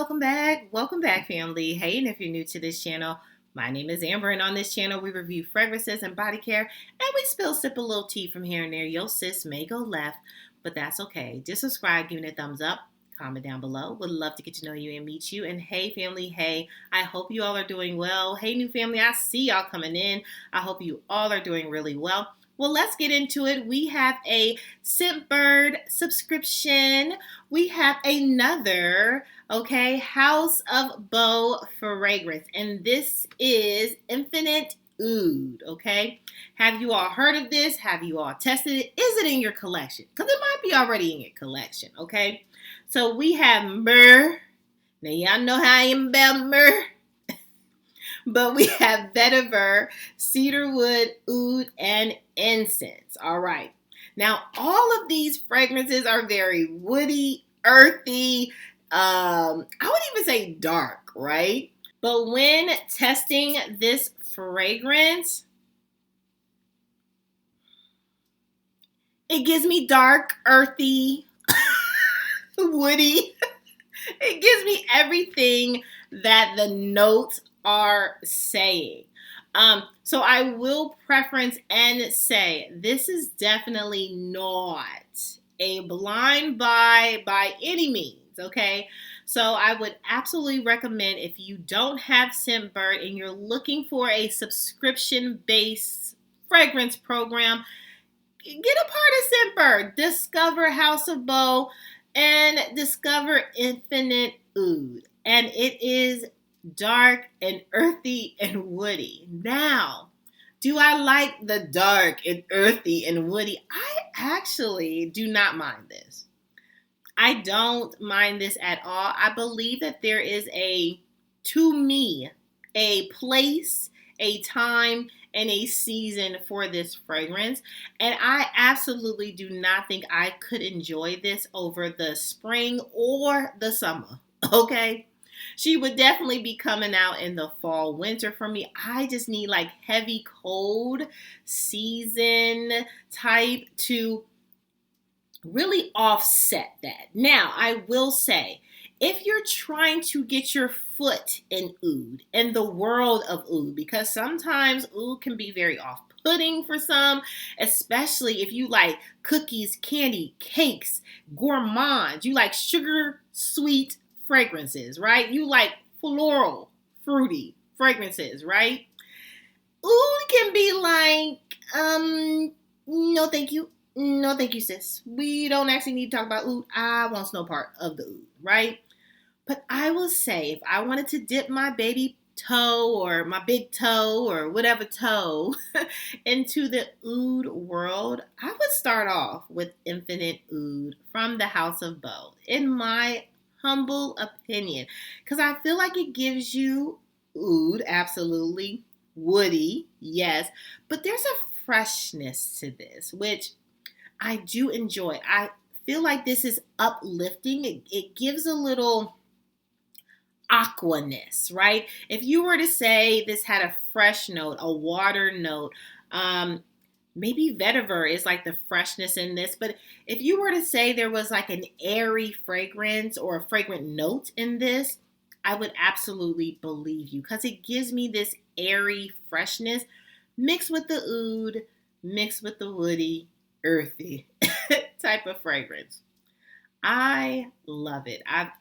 welcome back. Welcome back, family. Hey, and if you're new to this channel, my name is Amber, and on this channel, we review fragrances and body care, and we sip a little tea from here and there. Yo, sis may go left, but that's okay. Just subscribe, give me a thumbs up, comment down below. Would love to get to know you and meet you. And hey, family, hey, I hope you all are doing well. Hey, new family, I see y'all coming in. I hope you all are doing really well. Well, let's get into it. We have a Scentbird subscription. We have another, House of Beau fragrance. And this is Infinitoud, okay? Have you all heard of this? Have you all tested it? Is it in your collection? Because it might be already in your collection, okay? So we have myrrh. Now, y'all know how I am about myrrh. But we have vetiver, cedarwood, oud, and incense. All right. Now, all of these fragrances are very woody, earthy. I would even say dark, right? But when testing this fragrance, it gives me dark, earthy, woody. It gives me everything that the notes are saying. So I will preference and say this is definitely not a blind buy by any means, okay? So I would absolutely recommend, if you don't have Scentbird and you're looking for a subscription-based fragrance program, get a part of Scentbird. Discover House of Beau and discover Infinitoud. And it is dark and earthy and woody. Now, do I like the dark and earthy and woody? I actually do not mind this. I don't mind this at all. I believe that there is to me, a place, a time, and a season for this fragrance. And I absolutely do not think I could enjoy this over the spring or the summer, okay? She would definitely be coming out in the fall, winter for me. I just need like heavy cold season type to really offset that. Now, I will say, if you're trying to get your foot in oud, in the world of oud, because sometimes oud can be very off-putting for some, especially if you like cookies, candy, cakes, gourmand, you like sugar, sweet fragrances, right? You like floral, fruity fragrances, right? Oud can be like, no thank you. No, thank you, sis. We don't actually need to talk about oud. I want no part of the oud, right? But I will say, if I wanted to dip my baby toe or my big toe or whatever toe into the oud world, I would start off with Infinitoud from the House of Beau, in my humble opinion. Because I feel like it gives you oud, absolutely, woody, yes, but there's a freshness to this, which I do enjoy. I feel like this is uplifting. It gives a little aquaness, right? If you were to say this had a fresh note, a water note, maybe vetiver is like the freshness in this. But if you were to say there was like an airy fragrance or a fragrant note in this, I would absolutely believe you, because it gives me this airy freshness mixed with the oud, mixed with the woody, earthy type of fragrance. I love it. I've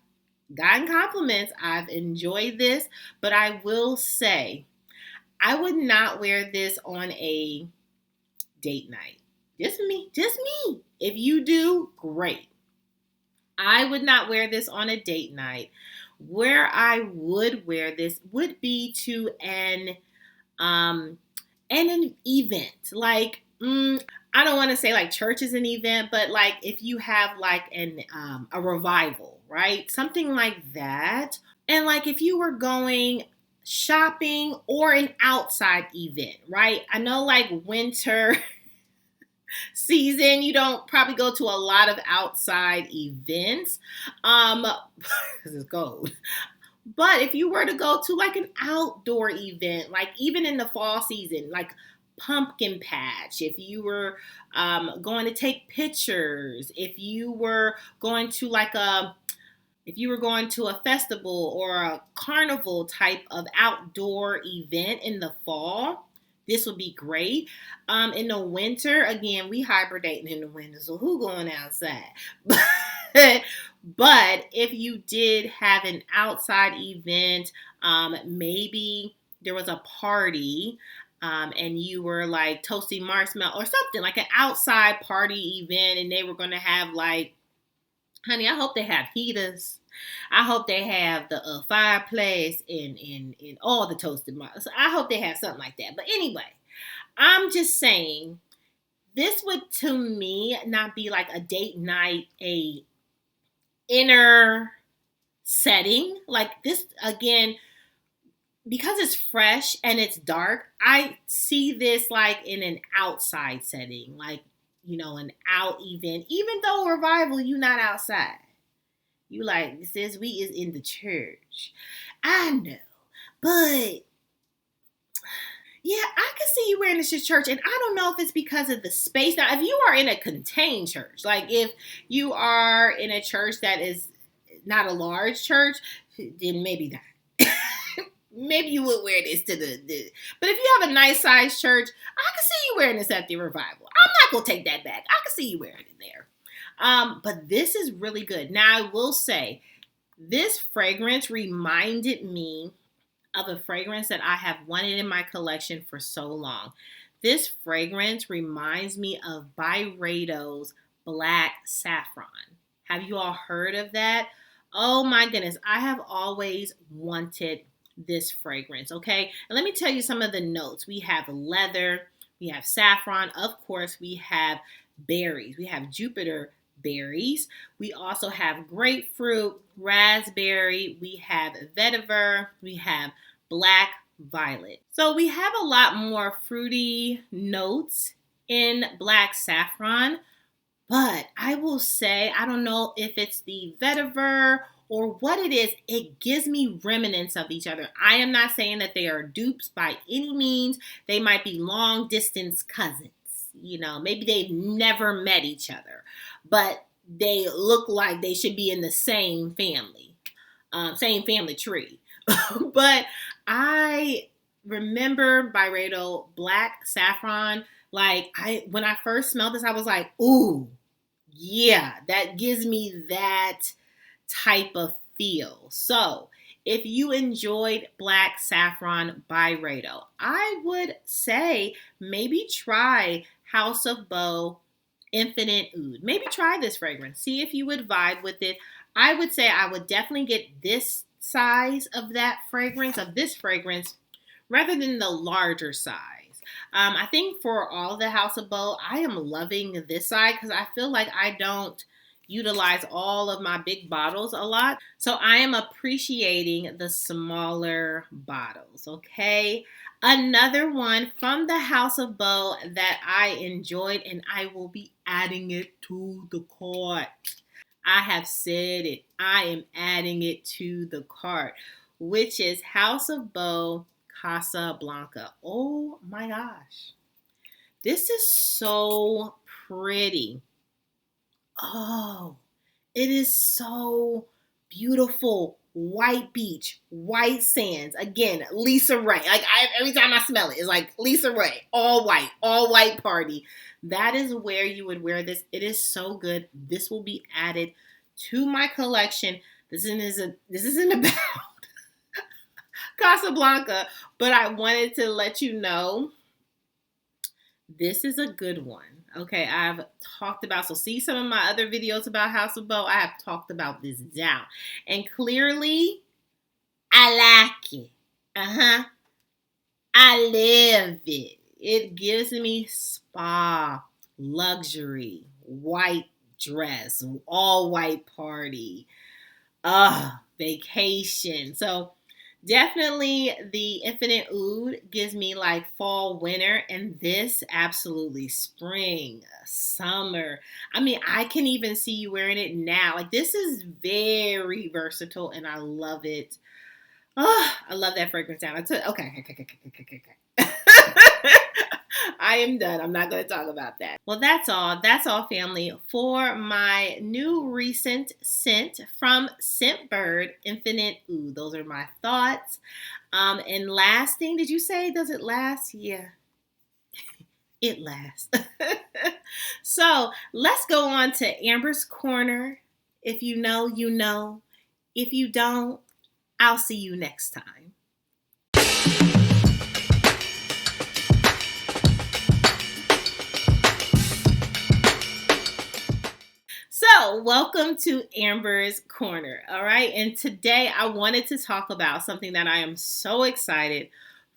gotten compliments. I've enjoyed this, but I will say I would not wear this on a date night. Just me. If you do, great. I would not wear this on a date night. Where I would wear this would be to an event. Like, I don't want to say like church is an event, but like if you have like a revival, right? Something like that. And like if you were going shopping or an outside event, right? I know like winter season, you don't probably go to a lot of outside events because it's cold. But if you were to go to like an outdoor event, like even in the fall season, like pumpkin patch, if you were going to take pictures, if you were going to like if you were going to a festival or a carnival type of outdoor event in the fall, this would be great. In the winter, again, we hibernating in the winter, so who going outside? But if you did have an outside event, maybe there was a party, and you were like toasting marshmallow or something like an outside party event, and they were going to have like, honey, I hope they have heaters. I hope they have the fireplace and all the toasted marshmallows. I hope they have something like that. But anyway, I'm just saying this would to me not be like a date night, a inner setting. Like this again, because it's fresh and it's dark, I see this like in an outside setting, like, an out event. Even though revival, you not outside. You like, sis, we is in the church. I know. But yeah, I can see you wearing this to church, and I don't know if it's because of the space. Now, if you are in a contained church, like if you are in a church that is not a large church, then maybe not. Maybe you would wear this to the. But if you have a nice sized church, I can see you wearing this at the revival. I'm not gonna take that back. I can see you wearing it there. But this is really good. Now, I will say, this fragrance reminded me of a fragrance that I have wanted in my collection for so long. This fragrance reminds me of Byredo's Black Saffron. Have you all heard of that? Oh my goodness, I have always wanted this fragrance, okay? And let me tell you some of the notes. We have leather, we have saffron, of course, we have berries. We have Jupiter berries. We also have grapefruit, raspberry, we have vetiver, we have black violet. So we have a lot more fruity notes in black saffron, but I will say, I don't know if it's the vetiver or what it is, it gives me remnants of each other. I am not saying that they are dupes by any means. They might be long distance cousins. Maybe they've never met each other, but they look like they should be in the same family tree. But I remember Byredo Black Saffron. When I first smelled this, I was like, ooh, yeah, that gives me that type of feel. So if you enjoyed Black Saffron Byredo, I would say maybe try House of Beau Infinitoud. Maybe try this fragrance. See if you would vibe with it. I would say I would definitely get this size of this fragrance, rather than the larger size. I think for all the House of Beau, I am loving this side because I feel like I don't utilize all of my big bottles a lot. So I am appreciating the smaller bottles, okay? Another one from the House of Beau that I enjoyed, and I will be adding it to the cart. I have said it. I am adding it to the cart, which is House of Beau Casablanca. Oh my gosh. This is so pretty. Oh, it is so beautiful. White beach, white sands. Again, Lisa Ray. Every time I smell it, it's like Lisa Ray. All white party. That is where you would wear this. It is so good. This will be added to my collection. This isn't about Casablanca, but I wanted to let you know this is a good one. Okay, I've talked about, so see some of my other videos about House of Beau, I have talked about this down. And clearly, I like it. I live it. It gives me spa, luxury, white dress, all white party, vacation. So definitely the Infinitoud gives me like fall, winter, and this absolutely spring, summer. I mean, I can even see you wearing it now. Like, this is very versatile and I love it. Oh, I love that fragrance sound. Okay. I am done. I'm not going to talk about that. Well, that's all. That's all, family, for my new recent scent from Scentbird, Infinitoud. Those are my thoughts. And lasting, did you say, does it last? Yeah, it lasts. So let's go on to Amber's Corner. If you know, you know. If you don't, I'll see you next time. So, welcome to Amber's Corner. All right. And today I wanted to talk about something that I am so excited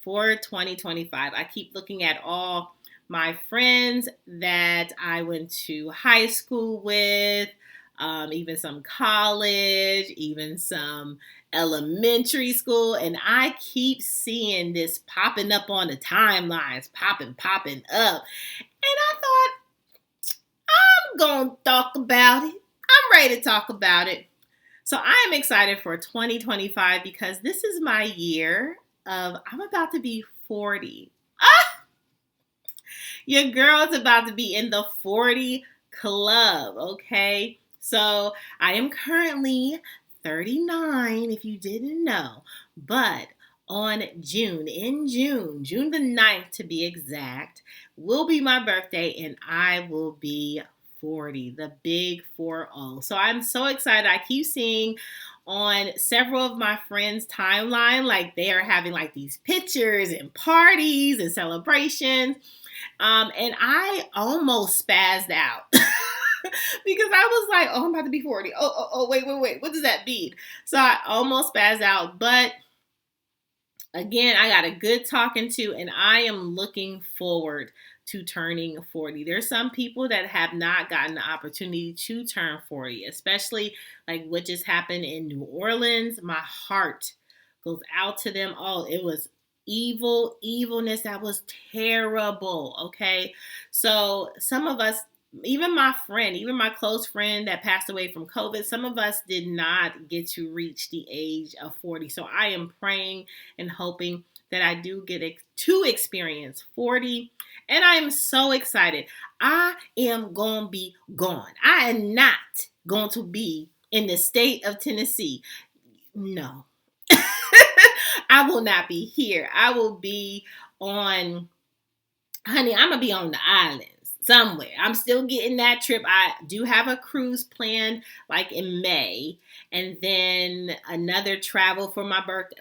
for 2025. I keep looking at all my friends that I went to high school with, even some college, even some elementary school. And I keep seeing this popping up on the timelines, popping up. And I thought, I'm going to talk about it. I'm ready to talk about it. So I am excited for 2025 because this is my year of, I'm about to be 40. Ah! Your girl's about to be in the 40 club, okay? So I am currently 39, if you didn't know. But in June the 9th to be exact, will be my birthday and I will be 40, the big 40. So I'm so excited. I keep seeing on several of my friends' timeline, like they are having like these pictures and parties and celebrations. And I almost spazzed out because I was like, oh, I'm about to be 40. Oh, wait. What does that mean? So I almost spazzed out. But again, I got a good talking to, and I am looking forward to turning 40. There's some people that have not gotten the opportunity to turn 40, especially like what just happened in New Orleans. My heart goes out to them. Oh, it was evilness that was terrible. Okay. So some of us, even my close friend that passed away from COVID, some of us did not get to reach the age of 40. So I am praying and hoping that I do get to experience 40. And I am so excited. I am going to be gone. I am not going to be in the state of Tennessee. No. I will not be here. I will be I'm going to be on the islands somewhere. I'm still getting that trip. I do have a cruise planned like in May, and then another travel for my birthday.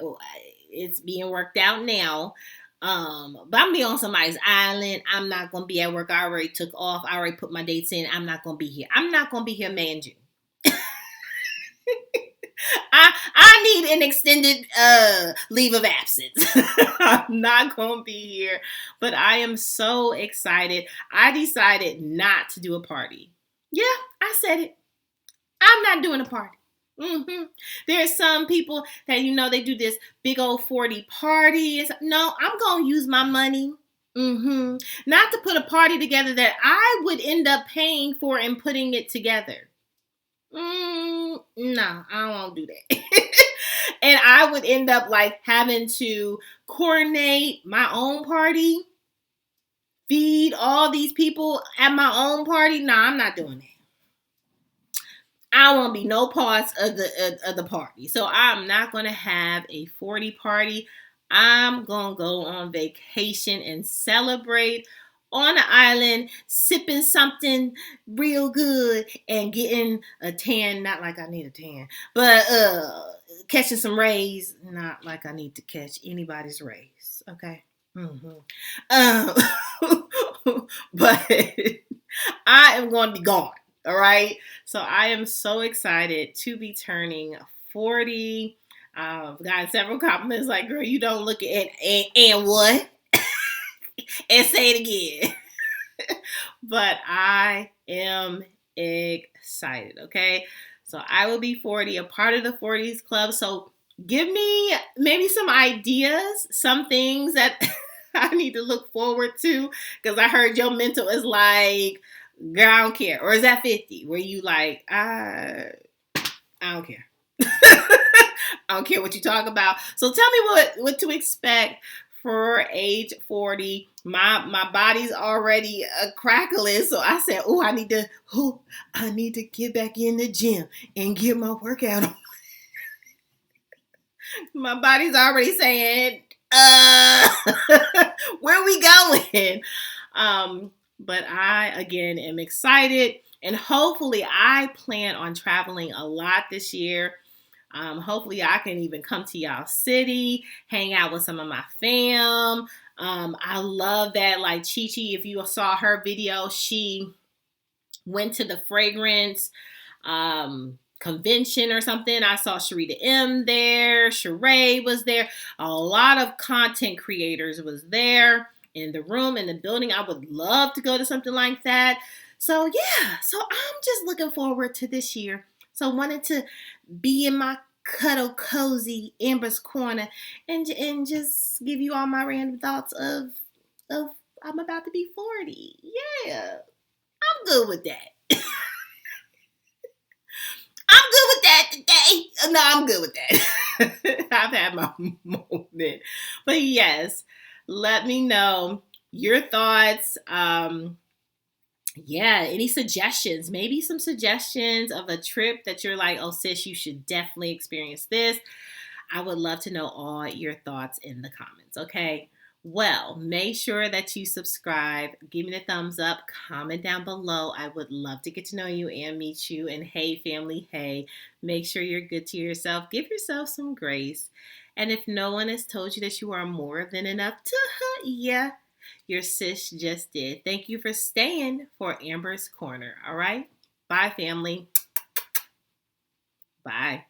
It's being worked out now. But I'm gonna be on somebody's island. I'm not gonna be at work. I already took off. I already put my dates in. I'm not gonna be here. I'm not gonna be here May and June. I need an extended leave of absence. I'm not going to be here, but I am so excited. I decided not to do a party. Yeah, I said it. I'm not doing a party. There's some people that, they do this big old 40 party. No, I'm going to use my money. Not to put a party together that I would end up paying for and putting it together. No, I won't do that. And I would end up like having to coordinate my own party, feed all these people at my own party. No, I'm not doing that. I won't be no parts of the party. So I'm not going to have a 40 party. I'm going to go on vacation and celebrate on an island, sipping something real good and getting a tan. Not like I need a tan, but catching some rays. Not like I need to catch anybody's rays. Okay. But I am going to be gone. All right. So I am so excited to be turning 40. Got several compliments like, girl, you don't look at it. And what? And say it again. But I am excited, okay? So I will be 40, a part of the 40s club. So give me maybe some ideas, some things that I need to look forward to. Because I heard your mental is like, girl, I don't care. Or is that 50? Where you like, I don't care. I don't care what you talk about. So tell me what to expect for age 40. my body's already crackling. So I said, I need to get back in the gym and get my workout on. My body's already saying, where we going? But I, again, am excited. And hopefully I plan on traveling a lot this year. Hopefully I can even come to y'all city, hang out with some of my fam. I love that. Like Chi Chi, if you saw her video, she went to the fragrance convention or something. I saw Sharita M there. Sheree was there. A lot of content creators was there in the room, in the building. I would love to go to something like that. So yeah, so I'm just looking forward to this year. So wanted to be in my cuddle cozy Amber's corner and just give you all my random thoughts of I'm about to be 40. Yeah. I'm good with that. I'm good with that today. No, I'm good with that. I've had my moment. But yes, let me know your thoughts. Yeah, any suggestions? Maybe some suggestions of a trip that you're like, oh, sis, you should definitely experience this. I would love to know all your thoughts in the comments, okay? Well, make sure that you subscribe, give me the thumbs up, comment down below. I would love to get to know you and meet you. And hey, family, hey, make sure you're good to yourself. Give yourself some grace. And if no one has told you that you are more than enough to, yeah, your sis just did. Thank you for staying for Amber's Corner, all right? Bye, family. Bye.